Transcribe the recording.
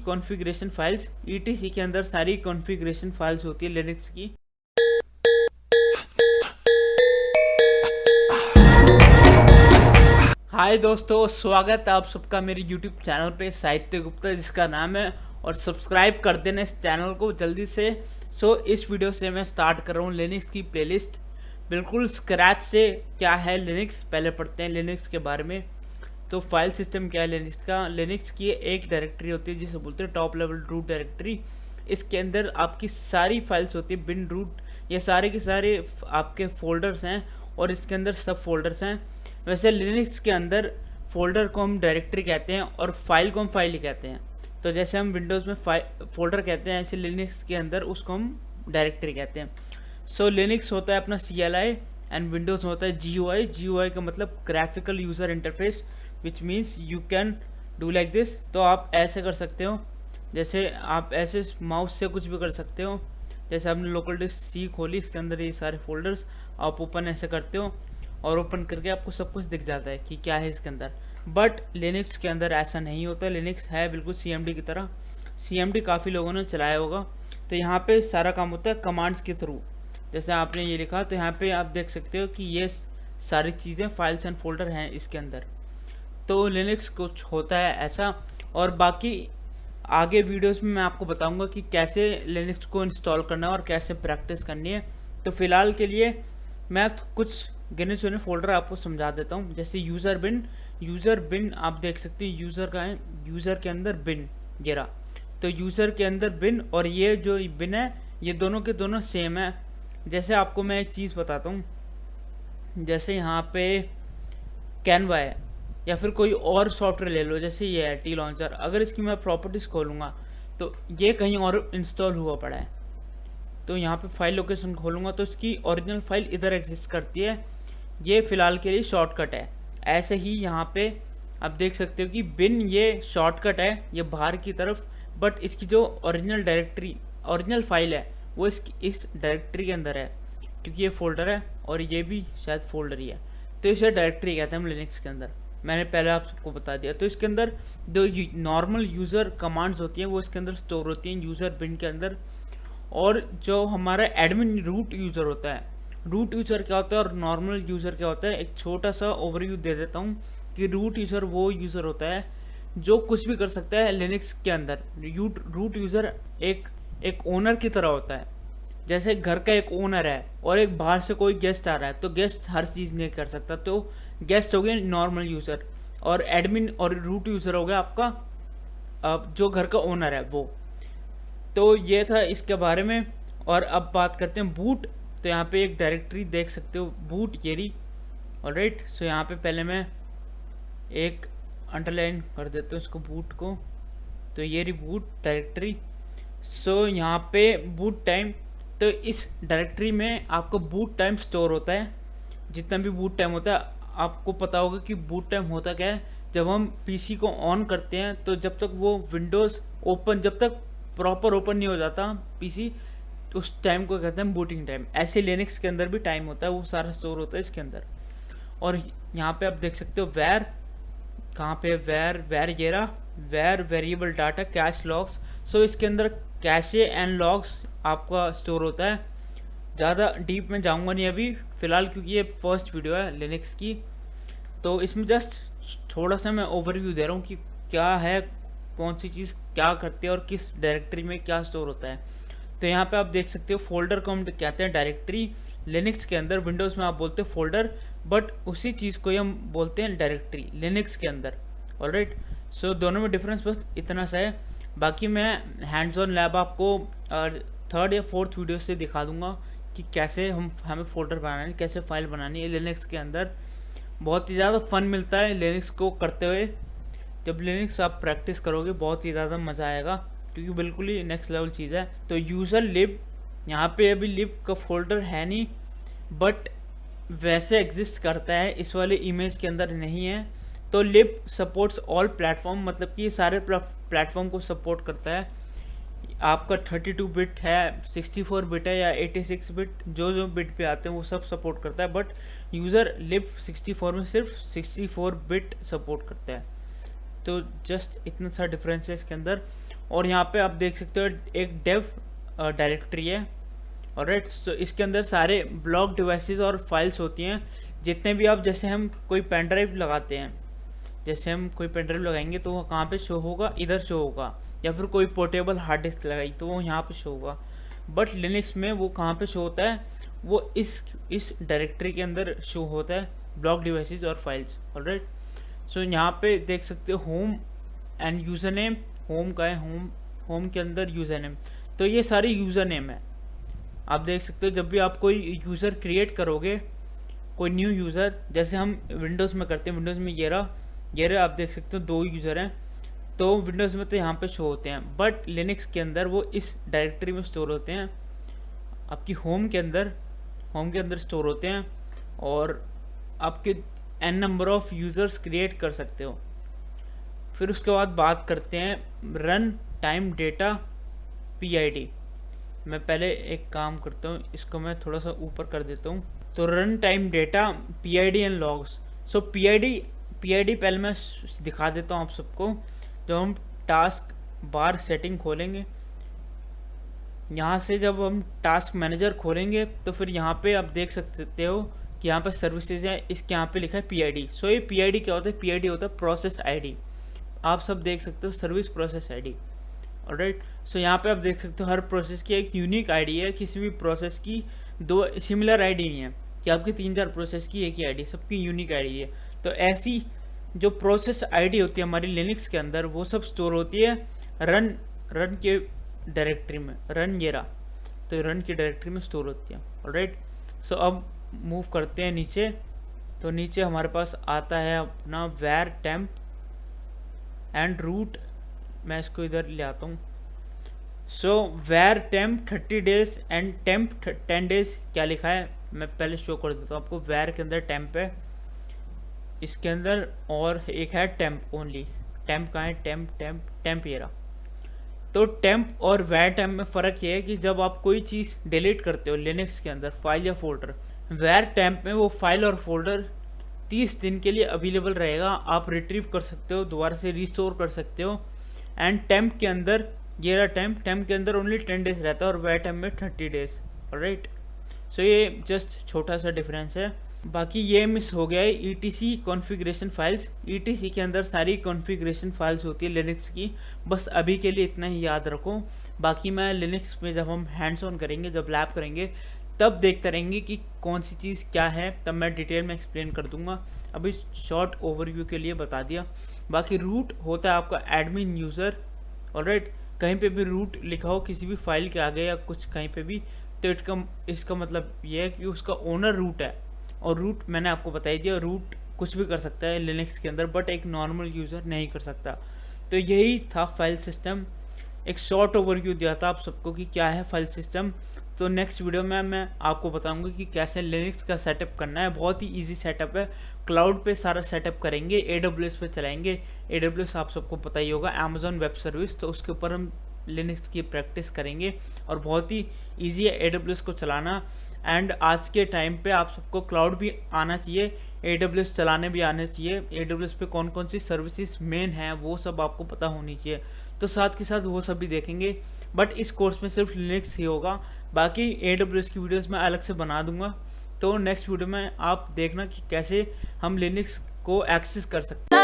Configuration files, ETC के अंदर सारी कॉन्फ़िगरेशन फाइल्स होती है लिनक्स की। हाय दोस्तों, स्वागत है आप सबका मेरे YouTube चैनल पे साहित्य गुप्ता जिसका नाम है, और सब्सक्राइब कर देना इस चैनल को जल्दी से। इस वीडियो से मैं स्टार्ट कर रहा हूँ लिनक्स की प्लेलिस्ट बिल्कुल स्क्रैच से। क्या है लिनक्स, पहले पढ़ते हैं लिनक्स के बारे में। तो फाइल सिस्टम क्या है लिनक्स का। लिनक्स की एक डायरेक्टरी होती है जिसे बोलते हैं टॉप लेवल रूट डायरेक्टरी। इसके अंदर आपकी सारी फाइल्स होती है, बिन रूट, ये सारे के सारे आपके फोल्डर्स हैं और इसके अंदर सब फोल्डर्स हैं। वैसे लिनक्स के अंदर फोल्डर को हम डायरेक्टरी कहते हैं और फाइल को हम फाइल ही कहते हैं। तो जैसे हम विंडोज़ में फोल्डर कहते हैं, ऐसे लिनक्स के अंदर उसको हम डायरेक्टरी कहते हैं। लिनक्स होता है अपना CLI एंड विंडोज़ होता है GUI। GUI का मतलब graphical user interface, which means you can do like this. तो आप ऐसे कर सकते हो, जैसे आप ऐसे माउस से कुछ भी कर सकते हो। जैसे आपने लोकल डिस्क C खोली, इसके अंदर ये सारे फोल्डर्स आप ओपन ऐसे करते हो और ओपन करके आपको सब कुछ दिख जाता है कि क्या है इसके अंदर। बट लिनक्स के अंदर ऐसा नहीं होता। लिनक्स है बिल्कुल CMD की तरह। CMD काफ़ी लोगों ने चलाया होगा। तो यहाँ पे सारा काम होता है कमांड्स के थ्रू। जैसे आपने ये लिखा तो यहाँ पे आप देख सकते हो कि ये सारी चीज़ें फाइल्स एंड फोल्डर हैं इसके अंदर। तो लिनक्स कुछ होता है ऐसा। और बाकी आगे वीडियोस में मैं आपको बताऊंगा कि कैसे लिनक्स को इंस्टॉल करना है और कैसे प्रैक्टिस करनी है। तो फिलहाल के लिए मैं कुछ गिने चुने फोल्डर आपको समझा देता हूँ। जैसे यूज़र बिन आप देख सकते हैं, यूज़र का है, यूज़र के अंदर बिन ये रहा। तो यूज़र के अंदर बिन और ये जो बिन है ये दोनों के दोनों सेम है। जैसे आपको मैं एक चीज़ बताता हूँ, जैसे यहाँ पे कैनवा है या फिर कोई और सॉफ्टवेयर ले लो, जैसे ये है टी लॉन्चर। अगर इसकी मैं प्रॉपर्टीज़ खोलूँगा तो ये कहीं और इंस्टॉल हुआ पड़ा है। तो यहाँ पे फाइल लोकेशन खोलूँगा तो इसकी ओरिजिनल फाइल इधर एग्जिस्ट करती है। ये फ़िलहाल के लिए शॉर्टकट है। ऐसे ही यहाँ पे आप देख सकते हो कि बिन ये शॉर्टकट है, ये बाहर की तरफ, बट इसकी जो ओरिजिनल फाइल है वो इस डायरेक्टरी के अंदर है, क्योंकि ये फोल्डर है और ये भी शायद फोल्डर ही है। तो इसे डायरेक्टरी कहते हैं हम लिनक्स के अंदर। मैंने पहले आप सबको बता दिया। तो इसके अंदर जो नॉर्मल यूज़र कमांड्स होती हैं वो इसके अंदर स्टोर होती हैं यूज़र बिन के अंदर। और जो हमारा एडमिन रूट यूज़र होता है, रूट यूज़र क्या होता है और नॉर्मल यूज़र क्या होता है, एक छोटा सा ओवरव्यू दे देता हूँ कि रूट यूज़र वो यूज़र होता है जो कुछ भी कर सकता है लिनक्स के अंदर। रूट यूज़र एक ओनर की तरह होता है। जैसे घर का एक ओनर है और एक बाहर से कोई गेस्ट आ रहा है, तो गेस्ट हर चीज़ नहीं कर सकता, तो गेस्ट हो गया नॉर्मल यूज़र, और एडमिन और रूट यूज़र हो गया आपका जो घर का ओनर है वो। तो ये था इसके बारे में। और अब बात करते हैं बूट। तो यहाँ पे एक डायरेक्टरी देख सकते हो, बूट ये रही। ऑलराइट, सो यहाँ पे पहले मैं एक अंडरलाइन कर देता हूँ इसको, बूट को। तो ये रही बूट डायरेक्टरी। यहाँ पे बूट टाइम, तो इस डायरेक्टरी में आपको बूट टाइम स्टोर होता है। जितना भी बूट टाइम होता है, आपको पता होगा कि बूट टाइम होता क्या है। जब हम PC को ऑन करते हैं तो जब तक वो विंडोज़ ओपन, जब तक प्रॉपर ओपन नहीं हो जाता PC, तो उस टाइम को कहते हैं बूटिंग टाइम। ऐसे लिनक्स के अंदर भी टाइम होता है, वो सारा स्टोर होता है इसके अंदर। और यहाँ पे आप देख सकते हो वेर, कहाँ पे वेर ये रहा, var variable data cache logs. इसके अंदर कैशे एंड लॉग्स आपका स्टोर होता है। ज़्यादा डीप में जाऊँगा नहीं अभी फ़िलहाल, क्योंकि ये फर्स्ट वीडियो है लिनक्स की। तो इसमें जस्ट थोड़ा सा मैं ओवरव्यू दे रहा हूँ कि क्या है, कौन सी चीज़ क्या करती है और किस डायरेक्टरी में क्या स्टोर होता है। तो यहाँ पे आप देख सकते हो फोल्डर को हम कहते हैं डायरेक्टरी लिनक्स के अंदर। विंडोज़ में आप बोलते हो फोल्डर, बट उसी चीज़ को हम बोलते हैं डायरेक्टरी लिनक्स के अंदर। ऑलराइट, दोनों में डिफरेंस बस इतना सा है। बाकी मैं हैंड्स ऑन लैब आपको थर्ड या फोर्थ वीडियो से दिखा दूंगा कि कैसे हमें फोल्डर बनाना है, कैसे फाइल बनानी है लिनक्स के अंदर। बहुत ही ज़्यादा फन मिलता है लिनक्स को करते हुए। जब लिनक्स आप प्रैक्टिस करोगे बहुत ही ज़्यादा मज़ा आएगा, क्योंकि बिल्कुल ही नेक्स्ट लेवल चीज़ है। तो यूज़र लिब, यहाँ पे अभी लिब का फोल्डर है नहीं, बट वैसे एग्जिस्ट करता है, इस वाले इमेज के अंदर नहीं है। तो लिब सपोर्ट्स ऑल प्लेटफॉर्म, मतलब कि ये सारे प्लेटफॉर्म को सपोर्ट करता है। आपका 32 बिट है, 64 बिट है या 86 बिट, जो बिट पे आते हैं वो सब सपोर्ट करता है। बट यूज़र लिब 64 में सिर्फ 64 बिट सपोर्ट करता है। तो जस्ट इतना सा डिफरेंस है इसके अंदर। और यहाँ पे आप देख सकते हो एक डेव डायरेक्टरी है। ऑलराइट, सो इसके अंदर सारे ब्लॉक डिवाइसेस और फाइल्स होती हैं जितने भी आप, जैसे हम कोई पेन ड्राइव लगाते हैं, जैसे हम कोई पेन ड्राइव लगाएंगे तो वो कहाँ पे शो होगा, इधर शो होगा, या फिर कोई पोर्टेबल हार्ड डिस्क लगाई तो वो यहाँ पे शो होगा। बट लिनक्स में वो कहाँ पे शो होता है, वो इस डायरेक्टरी के अंदर शो होता है, ब्लॉक डिवाइसेस और फाइल्स। ऑलराइट, सो यहाँ पे देख सकते हो home end user name, home का है, होम के अंदर यूज़र नेम, तो ये सारी यूज़र नेम है। आप देख सकते हो जब भी आप कोई यूज़र क्रिएट करोगे, कोई न्यू यूज़र, जैसे हम विंडोज़ में करते हैं, विंडोज़ में ये रहा आप देख सकते हो 2 यूज़र हैं, तो विंडोज़ में तो यहाँ पे शो होते हैं, बट लिनक्स के अंदर वो इस डायरेक्टरी में स्टोर होते हैं, आपकी होम के अंदर स्टोर होते हैं, और आपके n number of users create कर सकते हो। फिर उसके बाद बात करते हैं रन टाइम डेटा PID। मैं पहले एक काम करता हूँ, इसको मैं थोड़ा सा ऊपर कर देता हूँ। तो run time data PID and logs. So PID पहले मैं दिखा देता हूँ आप सबको। जब हम टास्क बार सेटिंग खोलेंगे, यहाँ से जब हम टास्क मैनेजर खोलेंगे तो फिर यहाँ पे आप देख सकते हो कि यहाँ पे सर्विसेज है, इसके यहाँ पे लिखा है PID। सो ये PID क्या होता है, PID होता है प्रोसेस ID। आप सब देख सकते हो सर्विस प्रोसेस ID। ऑलराइट, सो यहाँ पे आप देख सकते हो हर प्रोसेस की एक यूनिक ID है, किसी भी प्रोसेस की 2 सिमिलर ID नहीं है कि आपकी 3-4 प्रोसेस की एक ही ID, सबकी यूनिक ID है। तो ऐसी जो प्रोसेस ID होती है हमारी लिनक्स के अंदर, वो सब स्टोर होती है रन के डायरेक्टरी में, रन ये रहा, तो रन की डायरेक्टरी में स्टोर होती है। ऑलराइट, सो अब मूव करते हैं नीचे। तो नीचे हमारे पास आता है अपना वैर टेम्प एंड रूट। मैं इसको इधर ले आता हूँ। सो वैर temp 30 days and temp 10 days क्या लिखा है मैं पहले शो कर देता हूँ आपको। वैर के अंदर टेम्प है, इसके अंदर और एक है टेम्प ओनली। टेम्प कहाँ है, टेम्प ये रहा। तो टेम्प और वैर टेम्प में फ़र्क ये है कि जब आप कोई चीज़ डिलीट करते हो लिनक्स के अंदर, फाइल या फोल्डर, वैर टेम्प में वो फाइल और फोल्डर 30 दिन के लिए अवेलेबल रहेगा। आप रिट्रीव कर सकते हो, दोबारा से रिस्टोर कर सकते हो। एंड टेम्प के अंदर ये रहा टेम्प के अंदर ओनली 10 डेज रहता है और वैर टेम्प में 30 डेज। ऑलराइट, सो ये जस्ट छोटा सा डिफरेंस है। बाकी ये मिस हो गया है ETC कॉन्फ़िगरेशन फाइल्स। ETC के अंदर सारी कॉन्फ़िगरेशन फाइल्स होती है लिनक्स की, बस अभी के लिए इतना ही याद रखो। बाकी मैं लिनक्स में जब हम हैंड्स ऑन करेंगे, जब लैब करेंगे, तब देखते रहेंगे कि कौन सी चीज़ क्या है, तब मैं डिटेल में एक्सप्लेन कर दूंगा। अभी शॉर्ट ओवरव्यू के लिए बता दिया। बाकी रूट होता है आपका एडमिन यूज़र। ऑलराइट, कहीं पे भी रूट लिखा हो किसी भी फाइल के आगे या कुछ कहीं पे भी, तो इसका मतलब ये है कि उसका ओनर रूट है। और रूट मैंने आपको बता ही दिया, रूट कुछ भी कर सकता है लिनक्स के अंदर, बट एक नॉर्मल यूज़र नहीं कर सकता। तो यही था फाइल सिस्टम। एक शॉर्ट ओवरव्यू दिया था आप सबको कि क्या है फाइल सिस्टम। तो नेक्स्ट वीडियो में मैं आपको बताऊंगा कि कैसे लिनक्स का सेटअप करना है। बहुत ही इजी सेटअप है। क्लाउड पे सारा सेटअप करेंगे, AWS पे चलाएंगे। AWS आप सबको पता ही होगा, अमेजॉन वेब सर्विस, तो उसके ऊपर हम लिनक्स की प्रैक्टिस करेंगे और बहुत ही ईजी है AWS को चलाना। एंड आज के टाइम पे आप सबको क्लाउड भी आना चाहिए, AWS चलाने भी आने चाहिए। AWS पे कौन कौन सी सर्विसेज मेन हैं वो सब आपको पता होनी चाहिए। तो साथ के साथ वो सब भी देखेंगे, बट इस कोर्स में सिर्फ लिनक्स ही होगा। बाकी AWS की वीडियोस मैं अलग से बना दूंगा। तो नेक्स्ट वीडियो में आप देखना कि कैसे हम लिनक्स को एक्सेस कर सकते हैं।